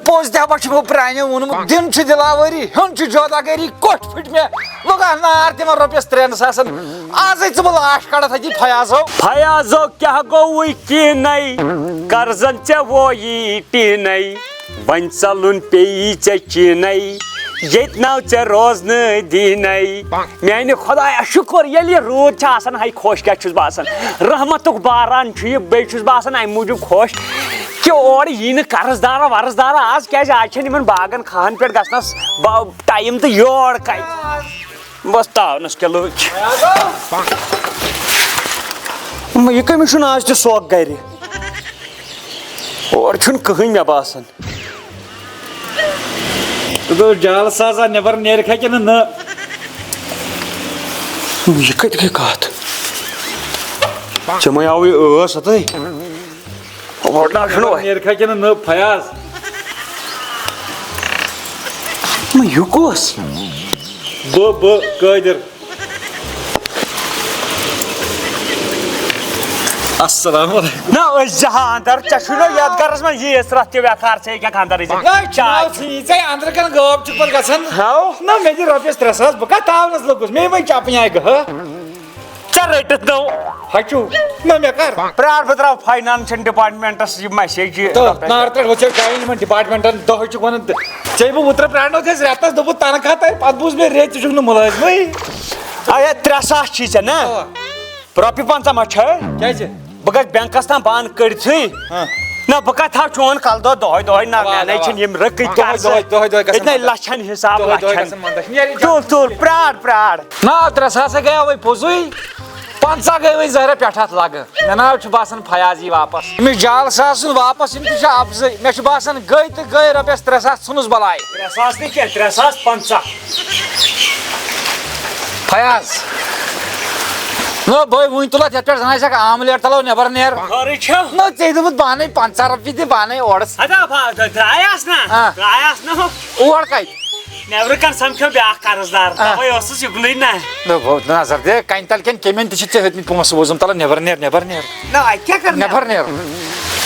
Pose دپا پرانو وونمت دن دلاوری ہن جوداگری کوٹ پھٹ مے لگا نار تمن رۄپیس 3,000 آزے ژٕ لاش کڑت ہتی فیاضو کیا گوئی کینے قرضن ژے وویی ٹینے ون ژلُن پیی ژے چینے یت نو ژے روزن دینے میانہ خدایا شکر ییٚلہِ روٗد چھُ آسان ہاے خوش کیا چھُس بہٕ آسان رحمتُک باران چھُ یہِ بیٚیہِ چھُس بہٕ آسان امہِ موٗجوٗب خوش کہ اور یی نہٕ قرضدارا ورضدارا آز کیازِ آز چھنہٕ یِمن باغن کھہن پٮ۪ٹھ گژھنس ٹایم تہٕ یور کتہِ بس تاونس کیٛاہ لٔج یہِ کٔمِس چھُنہٕ آز تہِ سۄکھ گرِ اور چھُنہٕ کٕہٕنۍ مےٚ باسان جال سازا نٮ۪بر نیرِکھا کِنہٕ نہ یہِ کتہِ گٔے کتھ ژےٚ مے آوٕے ٲس ہتٕے نیرِکھا کِنہٕ نہ فیاض یہِ کُس بہٕ قٲدر السلام علیکم نہ أسۍ زٕ ہاندر ژےٚ چھُنہ یتھ گرس منٛز ییٖژ رَتھ تہِ ویکار ژٕ ہیٚککھ اندر أژِتھ ژے اندر کن غٲب چھُ پتہٕ گژھان نہ مےٚ دِ رۄپیس 3,000 بہٕ کتھ تاونس لوٚگُس مے وۄنۍ چپنہِ آیہِ گٔہہ ژےٚ رٔٹِتھ نو ہچوٗ نہ مےٚ کر پرٛار بہٕ تراو فاینانشل ڈپارٹمنٹس یہِ مسیج نار پٮ۪ٹھ وٕچھو کامہِ یِمن ڈپارٹمنٹن دۄہے چھُکھ ونان ژےٚ بہٕ وُترٕ پرٛارنو تھٲیس رٮ۪تس دوٚپُت تنخواہ ترِ پتہٕ بوٗز مےٚ ریٚتۍ ژٕ چھُکھ نہٕ مُلٲزمٕے اے 3,000 چھی ژےٚ نا رۄپیہِ 50 ما چھے کیازِ بہٕ گژھٕ بینکس تام پانہٕ کٔڑتھٕے نہ بہٕ کتہِ تھاو چون کلہٕ دۄد دۄہے دۄہے نہ مےٚ چھِنہٕ یِم رٕکٕتۍ ییٚتہِ لچھن حساب لچھن تُل تُل پرٛار نا 3,000 گٔیو وۄنۍ پوٚزُے 50 گٔے وۄنۍ زہرا پٮ۪ٹھ اتھ لگہٕ مےٚ نہ چھُ باسان فیاض یی واپس أمِس جال ساس سُنٛد واپس یِم تہِ چھِ افضٕے مےٚ چھُ باسان گٔے تہٕ گٔے رۄپیس 3,000 ژھٕنُس بلاے 3,000 نہٕ کینٛہہ 3,50 فیاض نہ بٲے وُنۍ تُل اتھ یتھ پٮ۪ٹھ زن آسٮ۪کھ آملیٹ تلو نٮ۪بر نیر خٲرٕے چھا نہ ژےٚ دوٚپُتھ بانے 50 رۄپیہِ دِ بانے اورس درٛایس نا اور کتہِ نٮ۪برٕ کن سمکھیو بیاکھ قرضدار تَوے اوسُس یُکنُے نا نظر دِ کنہِ تل کٮ۪ن کیٚمٮ۪ن تہِ چھِ ژےٚ ہیٚتمٕتۍ پونٛسہٕ ووزُم تلو نٮ۪بر نیر نہ اَتہِ کیٛاہ کرٕ نٮ۪بر نیر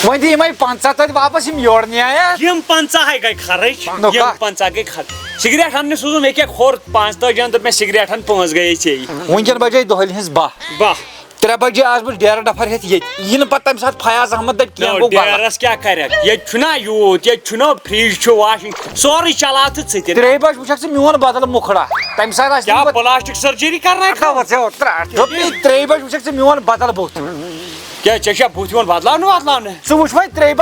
وۄنۍ دِ یِمے 50 توتہِ واپس یِم یورٕ نِیا یِم 50 گٔے خرٕچ یِم 50 گٔے خرٕچ سِگریٹ اننہِ سوٗزُم ییٚکیٛاہ کھوٚر 45 دوٚپ مےٚ سِگریٹن 5 گٔیے ژےٚ وٕنکٮ۪ن بجے دۄہلہِ ہٕنٛز 12 3 بجے آس بہٕ ڈیرٕ ڈفر ہیٚتھ ییٚتہِ یہِ نہٕ پتہٕ تمہِ ساتہٕ فیاض احمد دپہِ کینٛہہ ڈیرس کیٛاہ کرکھ ییٚتہِ چھُنہ یوٗت ییٚتہِ چھُنہ فرج چھُ واشنگ سورُے چلاو تہٕ ژٕ تہِ 3 بجہِ وٕچھکھ ژٕ میون بدل مُکھڑا تمہِ ساتہٕ آسہِ کیٛاہ پلاسٹِک سٔرجری کرناوکھ 3 بجہِ وٕچھکھ ژٕ میون بدل بُتھ کیٛاہ ژےٚ چھا بُتھ یِوان بدلاونہٕ وۄدلاونہٕ ژٕ وٕچھ وۄنۍ 3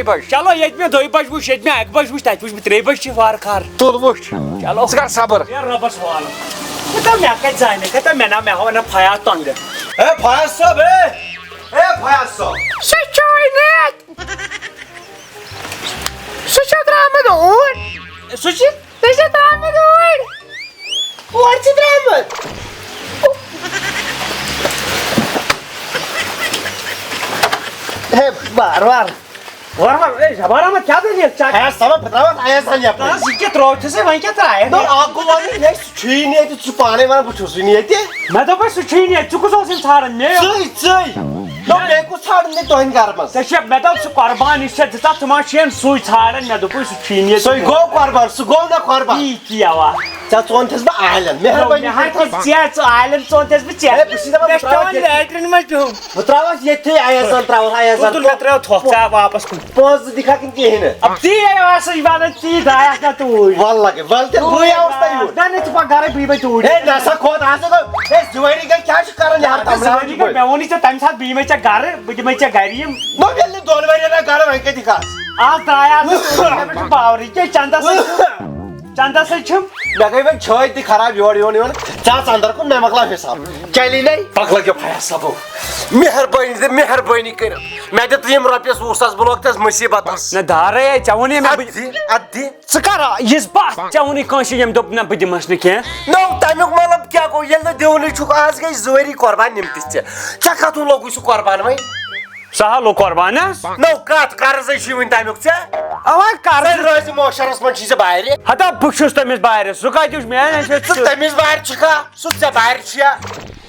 بجہِ چلو ییٚتہِ مےٚ 2 بجہِ وٕچھ ییٚتہِ مےٚ 1 بجہِ وٕچھ تتہِ وٕچھ مےٚ 3 بجہِ چھِ وارٕ کار تُل وٕچھ چلو ژٕ کر صبر رۄبس حوالہٕ مےٚ کتہِ زانہِ مےٚ نا مےٚ ہاو نا فیاض تۄنٛگہٕ فیاض صٲب فیاض صٲب سُہ چھُ سُہ چھُ درٛامُت اوٗرۍ سُہ چھُ درٛامُت اوٗرۍ اور چھُ درٛامُت زبان احمد کیٛاہ دٔلیٖل فیاض صٲب بہٕ ترٛاوَکھ ایاز ہن یپٲرۍ ژٕ کیٛاہ ترٛووتھٕسے وۄنۍ کیٛاہ ترٛایکھ اکھ گوٚو وَنُن ہے سُہ چھُے نہٕ ییٚتہِ ژٕ چھُ پانے وَنان بہٕ چھُسٕے نہٕ ییٚتہِ مےٚ دوٚپے سُہ چھُے نہٕ ژٕ کُس اوسُے ژھانڈان مےٚ بیٚیہِ کُس ژھانڈُن مےٚ تُہنٛدِ گرٕ منٛز ژےٚ چھےٚ مےٚ دوٚپ سُہ قۄربان یُس ژےٚ دِژاتھ ژٕ ما چھُین سُے ژھانڈان مےٚ دوٚپُے سُہ چھُے نہٕ سُے گوٚو قۄربان سُہ گوٚو نہ قۄربان یی کیٛاہ ژےٚ ژوٚنتھَس بہٕ عالٮ۪ن مہربٲنی ژٕ عالٮ۪ن ژوٚنتھَس بہٕ لیٹرِن منٛز بِہُم بہٕ ترٛاوَکھ ییٚتھٕے ایازن ترٛاوَکھ ایازن مےٚ ترٛٲو تھوٚپ ژٕ واپس کُن پونٛسہٕ دِکھکھ نہٕ کِہیٖنۍ نہٕ ژی ٲسٕے وَنان ژی درٛایکھ نہ توٗرۍ وَلہٕ لگے وَلہٕ تیٚلہِ بٕے آوُس تۄہہِ یوٗرۍ نہ ژٕ پَکھ گرے بٕے بے توٗرۍ ہے نسا کھوت آسہٕ ہے زٕ ؤری گٔے کیٛاہ چھُ کران یارٕ مےٚ ووٚنُے ژےٚ تَمہِ ساتہٕ بہٕ یِمے ژےٚ گرٕ بہٕ دِمے ژےٚ گرِ یِم بہٕ ییٚلہِ نہٕ 2 ؤرین آے گرٕ وۄنۍ کَتہِ کَس آز درٛایاس مےٚ چھُ باورٕے کیٛاہ چندسٕے چھُم مےٚ گٔے وۄنۍ چھٲتۍ تہِ خراب یورٕ یِوان ژٕ اَژ اندر کُن مےٚ مۄکلاو حِساب چلی نے پکھ لگیو فیاض صٲبو مہربٲنی کٔرِتھ مےٚ دِ یِم رۄپیس 20,000 بہٕ لوگ تَس مُصیٖبتس نہ دارے ژےٚ ووٚنُے مےٚ اَدٕ دِ ژٕ کر یِژھ بَتھ ژےٚ ووٚنُے کٲنٛسہِ ییٚمۍ دوٚپ نہ بہٕ دِمس نہٕ کینٛہہ نو تَمیُک مطلب کیٛاہ گوٚو ییٚلہِ نہٕ دِونٕے چھُکھ آز گٔے 2 ؤری قۄربان نِمتِس ژےٚ کَتھ لوگُے سُہ قۄربان وۄنۍ سہل قربانس نو کت قرضے چھ ون تمیک ژےٚ اوا قرض روزِ موشرس منٛز چھی ژےٚ بارِ ہتا بہٕ چھُس تٔمِس بارِ سُہ کتہِ میٛانہِ ژٕ تٔمِس بارِ چھُکھا سُہ ژےٚ بارِ چھیا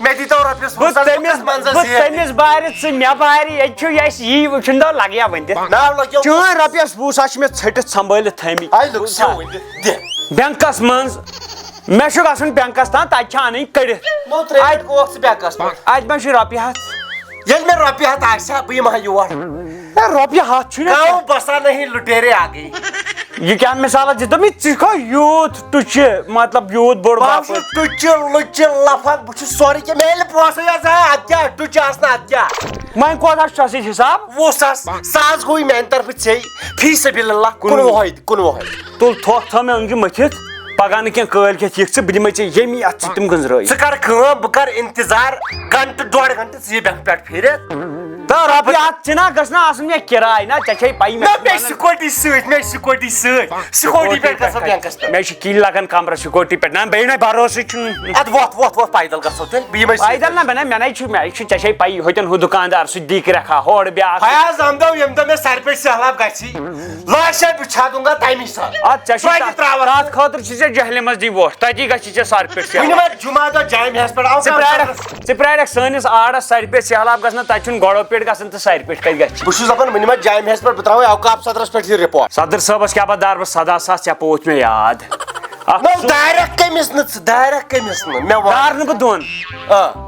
مےٚ دیٖتو رۄپیس بہٕ تٔمِس بارِ ژٕ مےٚ بارِ ییٚتہِ چھُ اَسہِ یی وٕچھُن دو لگیا ؤنِتھ ناو لگیو چٲنۍ رۄپیس 20,000 چھِ مےٚ ژھٔٹِتھ سمبٲلِتھ تھٲمٕتۍ آے لُک سا ؤنِتھ دِ بینکس منٛز مےٚ چھُ گژھُن بینکس تام تتہِ چھِ انٕنۍ کٔڑِتھ نو ترٛےٚ گوکھ ژٕ بینکس منٛز اتہِ ما چھِ رۄپیہِ ہتھ ییٚلہِ مےٚ رۄپیہِ ہتھ آسہِ ہا بہٕ یِمہٕ ہا یور رۄپیہِ ہتھ چھُ گاو بسا نہیں لُٹیرے آ گئی یہِ کیٛاہ مِثالا دِ دوٚپمٕے ژٕ گوٚو یوٗت ٹُچہِ مطلب یوٗت بوٚڑ بہٕ باب چھُس ٹُچہِ لُچہِ لفظ بہٕ چھُس سورُے کینٛہہ مےٚ ییٚلہِ پونٛسے آسہٕ ہا ادٕ کیٛاہ ٹُچہِ آسنہٕ ادٕ کیٛاہ وۄنۍ کوتاہ چھُ تتھ سۭتۍ حساب 20,000 ساس گوٚو میانہِ طرفہٕ ژےٚ فی سبیل اللہ 19 تُل تھوٚکھ تھٲو مےٚ أنٛگجہِ مٔتھِتھ پگہہ نہٕ کینٛہہ کٲلۍ کٮ۪تھ یِکھ ژٕ بہٕ دِمے ژےٚ ییٚمی اتھ ژٕ تِم گٔنٛزرٲیِتھ ژٕ کر کٲم بہٕ کرٕ انتظار گنٹہٕ 1.5 گنٹہٕ ژٕ یہِ بینک پٮ۪ٹھ پھیٖرِتھ تہٕ رۄپیہِ ہتھ چھِ نا گژھِ نا آسُن مےٚ کِراے نا ژےٚ چھے پَیی مےٚ چھِ سکوٗٹی سۭتۍ سکوٗٹی پٮ۪ٹھ گژھو بینکس پٮ۪ٹھ مےٚ چھِ کِلۍ لگان کمرس سکوٗٹی پٮ۪ٹھ نہ بیٚیہِ نَے بروسٕے چھُنہٕ ادٕ وۄتھ پیدل گژھو تیٚلہِ بہٕ یِمے پیدل نہ مےٚ نَے چھُ ژےٚ چھے پَیی ہوٚتٮ۪ن ہُہ دُکاندار سُہ تہِ دی کرٛٮ۪کھا ہورٕ بیٛاکھ فیاض احمد ییٚمہِ دۄہ مےٚ سرِ پٮ۪ٹھ سہلاب گژھی لاشا بِچھا دوں گا تمی ساتہٕ ادٕ ژےٚ چھُ تتھ خٲطرٕ چھِ ژےٚ جہلِمس دی ووٹ تتی گژھی ژےٚ سرٕ پٮ۪ٹھ وٕنہِ وۄنۍ جُمعہ دۄہ جامعہس پٮ۪ٹھ آو ژٕ پرٛارکھ سٲنِس آڑس سرِ پٮ۪ٹھ سہلاب گژھنہٕ تتہِ چھُنہٕ گۄڈو پٮ۪ٹھ گژھان تہٕ سرِ پٮ۪ٹھ کتہِ گژھِ بہٕ چھُس دپان وٕنہِ وۄنۍ جامعہس پٮ۪ٹھ بہٕ تراوے اوقاف صدرس پٮ۪ٹھ یہِ رِپوٹ صدر صٲبس کیٛاہ پتہٕ دار بہٕ 17,000 ژےٚ پوٚوُتھ مےٚ یاد نو دارٮ۪کھ کٔمِس نہٕ ژٕ دارٮ۪کھ کٔمِس نہٕ مےٚ دار نہٕ بہٕ دۄن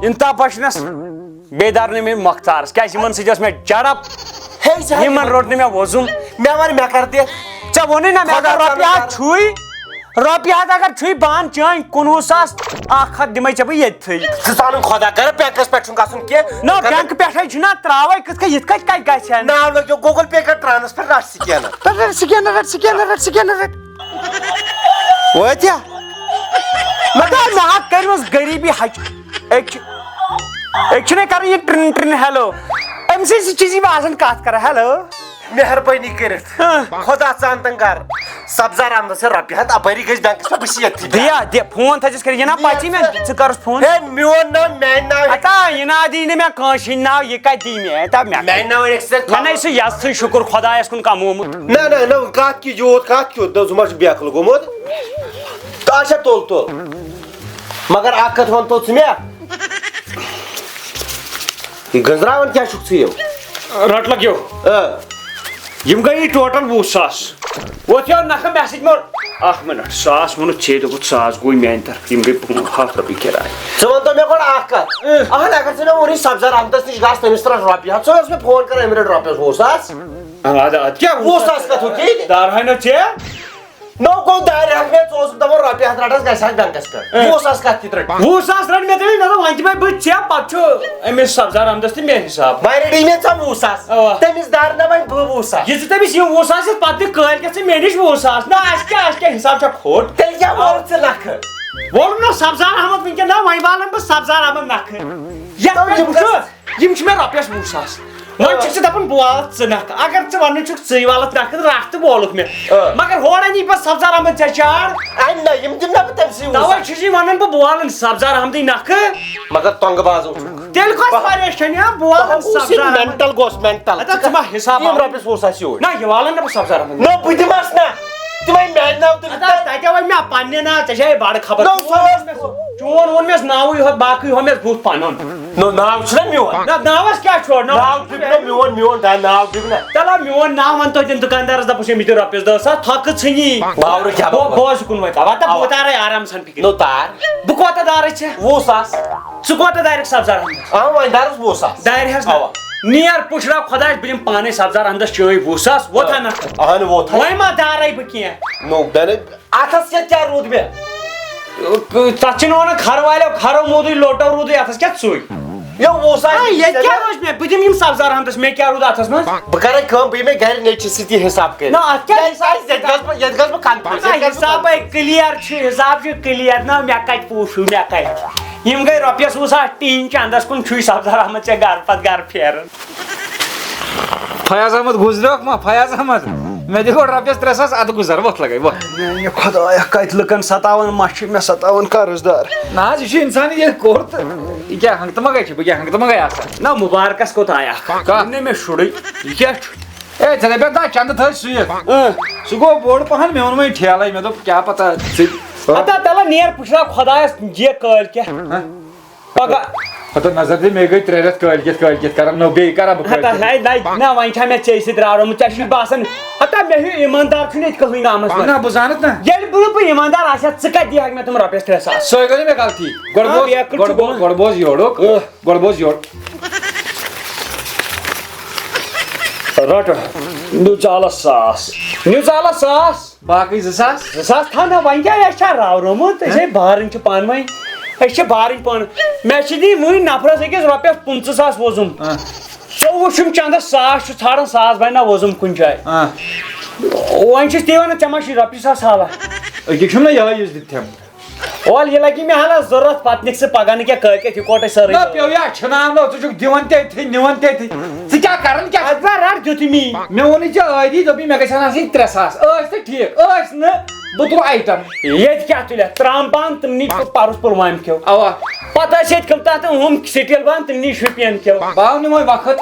انتہا بچنس بیٚیہِ دار نہٕ مےٚ مۄختارس کیٛازِ یِمن سۭتۍ ٲس مےٚ جڑپ یِمن روٚٹ نہٕ مےٚ وۄزُم مےٚ وَن مےٚ کر دِکھ ژےٚ ووٚنُے نا مےٚ اگر رۄپیہِ ہتھ چھُے رۄپیہِ ہتھ اگر چھُے بہن چٲنۍ 19,000 1 ہتھ دِمے ژےٚ بہٕ ییٚتھٕے ژٕ ژانُن خۄدا کر بینکس پٮ۪ٹھ چھُنہٕ گژھُن کینٛہہ نہ بینک پٮ۪ٹھے چھُنا تراوے کِتھ کٔنۍ یِتھ کٔنۍ کتہِ گژھِ ہا ناو لٲگِو گوٗگل پے کر ٹرانسفر رٹ سکینر وٲتیا مےٚ ہا کٔرمٕژ غریٖبی ہچ أکۍ چھُنَے کران یہِ ٹرن ٹرن ہیلو أمۍ سٕے سۭتۍ چھُس بہٕ آسان کتھ کران ہیلو مہربٲنی کٔرِتھ خۄدا ژانتن کر سبزار احمدس رۄپیہِ ہتھ اپٲری گژھِ بینکس پٮ۪ٹھ بہٕ چھُس ییٚتھی دِ فون تھٲیزٮ۪س کٔرِتھ یہِ نا پژی مےٚ ژٕ کرُس فون ہے میون ناو میانہِ ناو ہتا یہِ نا دی نہٕ مےٚ کٲنٛسہِ ہِنٛدۍ ناو یہِ کتہِ دی مےٚ ہتا میانہِ ناو مےٚ نَے سُہ یژھٕے شُکُر خۄدایس کُن کمومُت نہ کتھ کیُتھ کتھ کیُتھ ژٕ ما چھُکھ بیکل گوٚمُت اچھا تُل مگر اکھ کتھ ون تو ژٕ مےٚ یہِ گٔنٛزراوان کیٛاہ چھُکھ ژٕ یِم رٹ لگیو یِم گٔیی ٹوٹل 20,000 ووت یور نکھٕ مےٚ سۭتۍ موٚر 1 مِنٹ 1,000 ووٚنُتھ ژے دوٚپُتھ 1,000 گوٚو میانہِ طرفہٕ یِم گٔے 100 رۄپیہِ کِراے ژٕ وَن تو مےٚ گۄڈٕ اکھ کتھ اہن اگر ژٕ مےٚ ووٚنُے سبزار احمدس نِش گژھ تٔمِس تراو رۄپیہِ ہتھ ژٕ اوس مےٚ فون کران أمۍ رٔٹۍ رۄپیس 20,000 ادٕ کیٛاہ 20,000 کتھ ہوٚتی دارہاے نہ ژےٚ نو گوٚو دارِ ہتھ مےٚ ژٕ اوسُکھ دپان رۄپیہِ ہتھ رٹس گژھِ ہا بینکس پٮ۪ٹھ 20,000 کتھ کِتھ رٔٹۍ 20,000 رٹ مےٚ تیٚلہِ نہ وۄنۍ دِمے بہٕ ژےٚ پتہٕ چھُ أمِس سبزار احمدس تہِ مےٚ حساب وۄنۍ رٔٹی مےٚ ژےٚ 20,000 تٔمِس دارِ نہ وۄنۍ بہٕ 20,000 یہِ ژٕ تٔمِس یِم 20,000 چھِ پتہٕ دِ کٲلۍ کٮ۪تھ ژٕ مےٚ نِش 20,000 نہ اَسہِ کیٛاہ حساب چھا کھوٚٹ تیٚلہِ کیٛاہ ووٚنُتھ ژےٚ نکھٕ ووٚنُم نہ سبزار احمد وٕنکٮ۪ن نہ وۄنۍ والن بہٕ سبزار احمد نکھٕ یِم چھِ مےٚ رۄپیس 20,000 وۄنۍ چھُکھ ژٕ دپان بہٕ والَتھ ژٕ نکھٕ اگر ژٕ ونان چھُکھ ژٕے والَتھ نکھٕ رٹھ تہٕ وولُکھ مےٚ مگر ہورٕ اَنی پتہٕ سبزار احمد ژےٚ چاڑ نہ یِم دِمہٕ نا بہٕ تٔمسٕے توے چھُس یہِ ونان بہٕ والان سبزار احمدٕے نکھٕ مگر تۄنٛگہٕ بازو چھُکھ تیٚلہِ کۄس پریشٲنی بہٕ والان سبزار احمد مینٹل گوٚژھ مینٹل ژٕ ما حساب رۄپیس 20,000 یوٗرۍ نہ یہِ والان نہ بہٕ سبزار احمد نہ بہٕ دِمس نہ تہِ وۄنۍ میانہِ ناو تتہِ وۄنۍ مےٚ پننہِ ناو ژےٚ چھے بڑٕ خبر چون ووٚن مےٚ ناوٕے یوت باقٕے ہُہ مےٚ بُتھ پنُن ناو چھُنہ میون نہ ناوس کیٛاہ چھُ ناو دِگ نہ میون ناو دِگ نہ چلو میون ناو ون توتہِ دُکاندارس دپُس أمِس دِ رۄپیس 10,000 تھۄکہٕ ژھٕنی باورٕ کیٛاہ بوز کُن وۄنۍ وۄنۍ بہٕ تارے آرام سان فِکرِ نو تار بہٕ کوتاہ دارے ژےٚ 20,000 ژٕ کوتاہ دارکھ سبزار احمدس وۄنۍ دارس 20,000 دارِ حظ نیر پُشراو خۄدایس بہٕ دِمہٕ پانے سبزار احمدس چٲنۍ 20,000 ووتھا نکھٕ اہن ووت وۄنۍ ما دارے بہٕ کینٛہہ نو اتھس کیٛاہ روٗد مےٚ تتھ چھِنہٕ ونان کھرٕ والیو کھرو موٗدُے لوٹو روٗدُے اتھس کیٛاہ ژُے ییٚتہِ کیٛاہ روزِ مےٚ بہٕ دِمہٕ یِم سبزار احمدس مےٚ کیٛاہ روٗد اتھس منٛز بہٕ کرے کٲم بہٕ یِمے گرِ نیچوِ سۭتۍ یہِ حساب کٔرِتھ نہ اتھ کیٛاہ ییٚتہِ گژھٕ بہٕ کنفیوٗز حسابے کلیر چھُ حساب چھُ کلیر نہ مےٚ کتہِ پوٗشوٗ مےٚ کتہِ یِم گٔے رۄپیس 20,000 ٹیٖن چندس کُن چھُے سبزار احمد ژےٚ گرٕ پتہٕ گرٕ پھیران فیاض احمد گُزریوکھ ما فیاض احمد مےٚ دِ گۄڈٕ رۄپیَس 300 اَدٕ گُزر وۄتھ لگے وۄتھ. میانہِ خۄدایا کتہِ لُکن ستاوان ما چھِ مےٚ ستاوان قرضدار. نہ حظ یہِ چھُ اِنسان ییٚلہِ کوٚر تہٕ یہِ کیٛاہ ہنٛگتہٕ منٛگے چھِ بہٕ کیٛاہ ہنٛگتہٕ منٛگے آسان. نہ مُبارکس کوٚت آیا نہ مےٚ شُرٕے یہِ کیٛاہ چھُ. اے ژےٚ دَپیٚکھ نا چندٕ تھٲے سُوِتھ سُہ گوٚو بوٚڑ پہن مےٚ ووٚن وۄنۍ ٹھیلَے مےٚ دوٚپ کیٛاہ پتہ ژٕ ہتا تلا نیر پُشرا خۄدایس جے کٲلۍ کیٛاہ پگاہ پتہ نظر دِ مےٚ گٔے 3 رٮ۪تھ کٲلۍکٮ۪تھ کران نو بیٚیہِ کرا بہٕ ہتا ہے نہ وۄنۍ چھا مےٚ ژےٚ سۭتۍ راورومُت ژےٚ چھُے باسان ہتا مےٚ ہیوٗ ایٖماندار چھُنہٕ ییٚتہِ کٕہٕنۍ گامس نہ منٛز بہٕ زانتھ نا ییٚلہِ بہٕ ایٖماندار آسہِ ہا ژٕ کتہِ دِہکھ مےٚ تِم رۄپیس 300. سۄے گٔے مےٚ غلطی گۄڈٕ بوز یورُک رٹ نیو ژالس 1,000 باقٕے 2,000 2,000 تھاو نہ وۄنۍ کیٛاہ اَسہِ چھا راورومُت أسۍ ہے بارٕنۍ چھِ پانہٕ ؤنۍ أسۍ چھِ بارٕنۍ پانہٕ مےٚ چھِ دِنۍ وٕنۍ نفرس أکِس رۄپیس 25,000 ووزُم 24 چھُم چندس 1,000 چھُ ژھانڈان 1,000 بنہِ نا ووزُم کُنہِ جایہِ وۄنۍ چھُس تی ونان ژےٚ ما چھُے رۄپیہِ 1,000 حالا أکِس چھُم نا یِہوے یُس دِتِم ول یہِ لگی مےٚ حالا ضروٗرت پتہٕ نِکھ ژٕ پگاہ نہٕ کینٛہہ کٲلۍ کٮ۪تھ یِکوٹے سٲرٕے نہ پیٚویا چھِناونو ژٕ چھُکھ دِوان تٔتھی نِوان تٔتھی ژٕ کیٛاہ کران کیٛاہ رٹ دِتُے مےٚ مےٚ ووٚنُے ژےٚ ٲدی دوٚپُے مےٚ گژھن آسٕنۍ 300 ٲسۍ تہٕ ٹھیٖک ٲسۍ نہٕ بہٕ تُلہٕ آیٹم ییٚتہِ کیٛاہ تُلٮ۪تھ ترام بانہٕ تِمنٕے پرُس پُلوامہِ کھیو اوا پتہٕ ٲسۍ ییٚتہِ تتھ ہُم سِٹیٖل بانہٕ تِمنٕے شُپین کھیو بہٕ آو نہٕ وۄنۍ وقت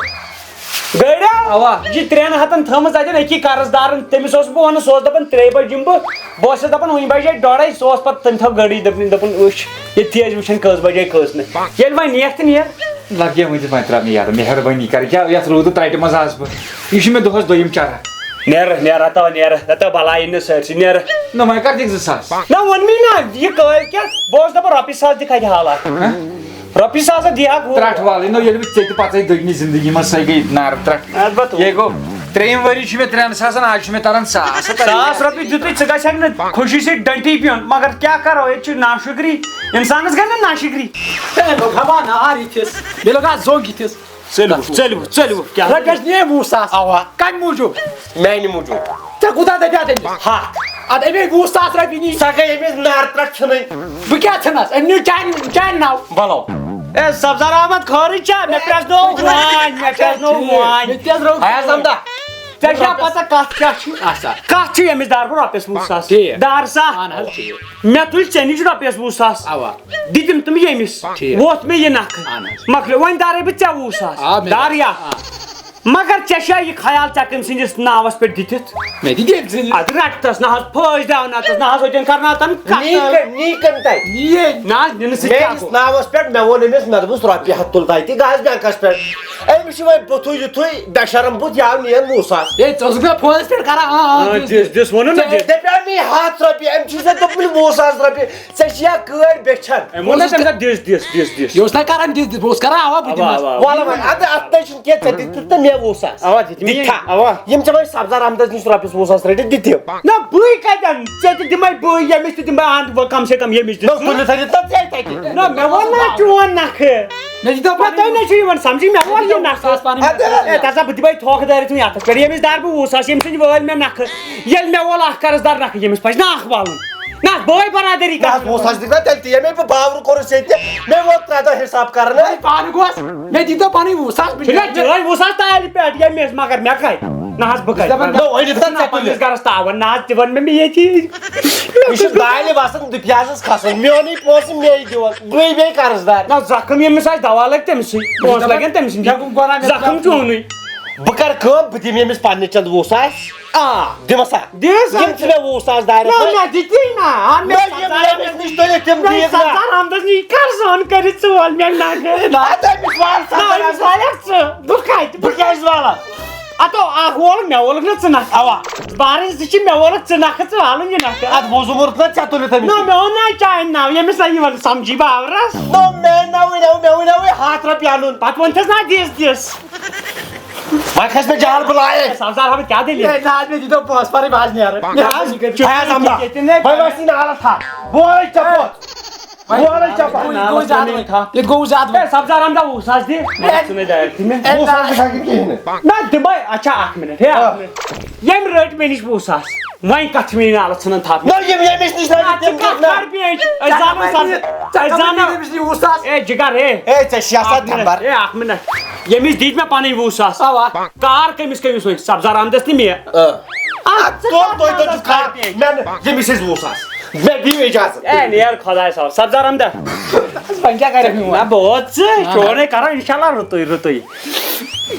گٲڑیا اوا یہِ 3 ہتن تھٲمٕژ اتٮ۪ن أکی قرضدارن تٔمِس اوسُس بہٕ ونان سُہ اوس دپان 3 بجہِ یِمہٕ بہٕ اوسُس دپان وُنہِ بجے 2:30 سُہ اوس پتہٕ تٔمۍ تھٲو گٲڑی دوٚپُن وٕچھ ییٚتھی ٲسۍ وٕچھان کٔژ بجے کٔژ نہٕ ییٚلہِ وۄنۍ نیکھ تہٕ نیر لگے وۄنۍ وۄنۍ ترٛاو مےٚ یاد مہربٲنی کر کیٛاہ یتھ روٗدٕ ترٛٹہِ منٛز آسہٕ بہٕ یہِ چھُ مےٚ دۄہس دوٚیِم چرا نیر ہتا نیر بلاے نہٕ سٲرسٕے نیر نہ وۄنۍ کر دِکھ 2,000 نہ ووٚن مےٚ نا یہِ کٲلۍ کٮ۪تھ بہٕ اوسُس دپان رۄپیہِ 1,000 دِ کھتہِ حالات رۄپیہِ 1,000 دِہکھ ترٛٹھ والٕنۍ نو ییٚلہِ بہٕ ژےٚ تہِ پژے دٔگنہِ زندگی منٛز سۄے گٔے نارٕ ترٛٹھ یے گوٚو 3 ؤری چھُ مےٚ 3,000 آز چھُ مےٚ تران 1,000 رۄپیہِ دِتُے ژٕ گژھکھ نہٕ خوشی سۭتۍ ڈنٹی پیوٚن مگر کیٛاہ کرو ییٚتہِ چھِ ناشُکری انسانس گٔے نا ناشُکری ژٔلِو کیٛاہ رۄپیس نِیے 20,000 اوا کمہِ موٗجوٗب میانہِ موٗجوٗب ژےٚ کوٗتاہ دپیٛاو تٔمِس 100 ادٕ أمۍ 20,000 رۄپیہِ نی سۄ گٔے أمِس نار ترٛٹھ ژھٕنٕنۍ بہٕ کیٛاہ ژھٕنس أمۍ نیوٗ چانہِ ناو بلو اے سبزار احمد خٲرٕے چھا مےٚ پرٛٮ۪زنو وٲنۍ آیاز امدا ژےٚ چھا پتہ کتھ کیٛاہ چھِ کتھ چھِ أمِس دار بہٕ رۄپیس 20,000 دار سا مےٚ تُلۍ ژےٚ نِش رۄپیس 20,000 دِتِم تِم ییٚمِس ووٚتھ مےٚ یہِ نکھٕ مۄکلیو وۄنۍ دارے بہٕ ژےٚ 20,000 دار یا مگر ژےٚ چھا یہِ خیال ژےٚ کٔمۍ سٕنٛدِس ناوس پٮ۪ٹھ دِتِتھ مےٚ دِتۍ أمۍ سٕنٛدِ ادٕ رٹتس نہ حظ فٲیدٕ دیاوناتس نہ حظ ہوٚتٮ۪ن کرناتن نیٖکن تتہِ نِیے نہ حظ نِنہٕ سۭتۍ کیٛاہ میٲنِس گوٚو ناوس پٮ۪ٹھ مےٚ ووٚن أمِس مےٚ دوٚپُس رۄپیہِ 100 تُل تتہِ گژھ بینکس پٮ۪ٹھ أمِس چھُ وۄنۍ بُتھُے یُتھُے بےشرم بُتھ یہِ آو نِیَن 20,000 ہے ژٕ اوسُکھ مےٚ فونس پٮ۪ٹھ کران دِس ووٚنُن نہ دِس دپیٛاو مےٚ 100 رۄپیہِ أمۍ چھُے ژےٚ دوٚپمُت 20,000 رۄپیہِ ژےٚ چھِ یا گٲڑۍ بیچھان أمۍ ووٚن نہ تَمہِ ساتہٕ دِس یہِ اوس نہ کران دِس بہٕ اوسُس کران اوا بہٕ دِمس وَلہٕ وۄنۍ اَدٕ اَتھ نَے چھُنہٕ کیٚنٛہہ ژےٚ دِتِتھ تہٕ مےٚ 20,000 اوا دِتۍ مےٚ یِم ژےٚ وۄنۍ سبزار احمدس نِش رۄپیس 20,000 رٔٹِتھ دِتِم نہ بٕے کتٮ۪ن ژےٚ تہِ دِمے بٕے ییٚمِس تہِ دِمے کم سے کم ییٚمِس دِژ تُلِتھ تھٲیِتھ ژٕ تَتہِ نہ مےٚ ووٚن نا چون نکھٕ مےٚ دِتو تۄہہِ نہ چھُ یِوان سمجھی مےٚ ووٚن یہِ نکھٕ تَسا بہٕ دِمے تھوکہٕ دٲرِتھ وۄنۍ یَتَس پٮ۪ٹھ ییٚمِس دار بہٕ 20,000 ییٚمہِ سٕنٛدۍ وٲلۍ مےٚ نکھٕ ییٚلہِ مےٚ وول اکھ قرضدار نکھٕ ییٚمِس پزِ نا اکھ والُن نہ بٲے برادٔری دِتھ نہ تیٚلہِ تہِ ییٚمے بہٕ باورٕ کوٚرُس ییٚتہِ مےٚ ووت 3 دۄہ حِساب کرنہٕ پانہٕ گوس مےٚ دِتو پنٕنۍ 20,000 چٲنۍ 20,000 تالہِ پٮ۪ٹھ ییٚمِس مگر مےٚ کَتہِ نہ حظ بہٕ کَتہِ پنٛنِس گرس تاوان نہ حظ تہِ ووٚن مےٚ ییٚتی یہِ چھُ دالہِ وسان دُپیازس کھسان میونٕے پونٛسہٕ مے دِوان بٕے بیٚیہِ قرضدار نہ زخم ییٚمِس آسہِ دوا لگہِ تٔمسٕے پونٛسہٕ لگن تٔمۍ سٕنٛدۍ زخم چونٕے بہٕ کرٕ کٲم بہٕ دِمہٕ أمِس پننہِ چنٛدٕ 20,000 دِمسا دِس یِم ژٕ مےٚ 20,000 دارٮ۪س مےٚ دِتی نا ییٚمِس نِش تُلِتھ تِم دِیِکھ نہ آمدس نی کر سون کٔرِتھ ژٕ وول مےٚ نکھٕ بہٕ کتہِ بہٕ کیازِ والان اتو اکھ وولُکھ مےٚ وولُکھ نہ ژٕ نکھٕ اوا بارٕنۍ زٕ چھِ مےٚ وولُکھ ژٕ نکھٕ ژٕ والُن یہِ نکھٕ اتھ موزوٗمُت نہ ژےٚ تُلِتھ أمِس نہ مےٚ ووٚن نا چانہِ ناو ییٚمِس نہ یِوان سمجھی باورس مےٚ ؤنیٛاوٕے 100 رۄپیہِ اَنُن پتہٕ ووٚنتھس نا دِس وۄنۍ کھژِ مےٚ جال بُلایے سبزار احمد کیٛاہ دٔلیٖل نہ حظ مےٚ دِتو پونٛسہٕ پنٕنۍ بہٕ حظ نیرٕ فیاض احمدا وۄنۍ ؤسۍ نہٕ حالت تھاو بوے چپوت بوے چپوت ییٚتہِ گوٚو زیادٕ سبزار احمدا 20,000 دِ نہ دِمے اچھا اکھ مِنٹ ہے اکھ مِنٹ ییٚمۍ رٔٹۍ مےٚ نِش 20,000 وۄنۍ کتھ چھِ مےٚ نالہٕ ژھٕنان تھاپھ ییٚمِس نِش اے جِگر ہے ژےٚ چھِ آسان دمبر اے اکھ مِنٹ ییٚمِس دِتۍ مےٚ پنٕنۍ 20,000 کار کٔمِس کٔمِس وۄنۍ سبزار احمدس تہٕ مےٚ ییٚمِس ٲسۍ 20 ساس مےٚ دِیِو اِجازت اے نیر خۄداے صٲب سبزار احمد وۄنۍ کیٛاہ کَرکھ میون نہ بہت چورے کران انشاءاللہ رُتُے رُتُے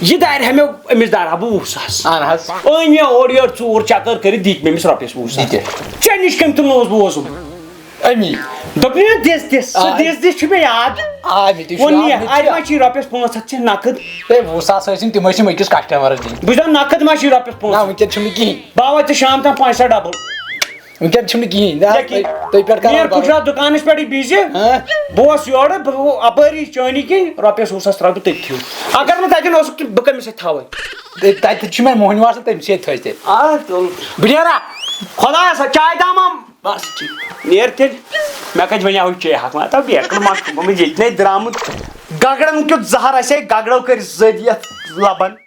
یہ دارِ مےٚ أمِس دارہا بہٕ 20 ساس اہن حظ أنۍ مےٚ اورٕ یورٕ ژوٗر چکر کٔرِتھ دِتۍ مےٚ أمِس رۄپیس 20 ساس ژےٚ نِش کٔمۍ تُلنووُس بہٕ اوسُم امی دوٚپ مےٚ دِس دِس سُہ دِس دِس چھُ مےٚ یاد مےٚ تہِ ووٚن چھُ یہِ اَتہِ ما چھِ رۄپیس 500 ژےٚ نقد ہے 20 ساس ٲسِن تِم ٲسِم أکِس کسٹمرس دِنۍ بہٕ چھُس دَپان نقد ما چھِ رۄپیس نہ 500 وٕنکٮ۪ن چھُم نہٕ کِہیٖنۍ بہٕ واتہِ شام تام 500 ڈبل وٕنکٮ۪ن چھُم نہٕ کِہیٖنۍ تُہۍ پٮ۪ٹھ نیر بہٕ چھُس کرو اَتھ دُکانس پٮ۪ٹھٕے بِزِ بہٕ اوسُس یورٕ بہٕ اپٲری چٲنی کِنۍ رۄپیس 20 ساس ترٛاوٕ بہٕ تٔتھی اگر نہٕ تتٮ۪ن اوسُکھ تہٕ بہٕ کٔمِس سۭتۍ تھاوَے تتہِ چھُ مےٚ موہنیوٗ آسان تٔمۍ سۭتۍ تھٲیزِ تیٚلہِ بہٕ نیرا خۄدایا سا چاے دامام بس نیر تیٚلہِ مےٚ کَتہِ وَنیٛاو چے حق ما دَپ بیکٕل ما چھُ گوٚمُت ییٚتہِ نَے درٛامُت گگرن کیُتھ زہر آسہِ ہے گگرو کٔرۍ زٔدۍ یتھ لبن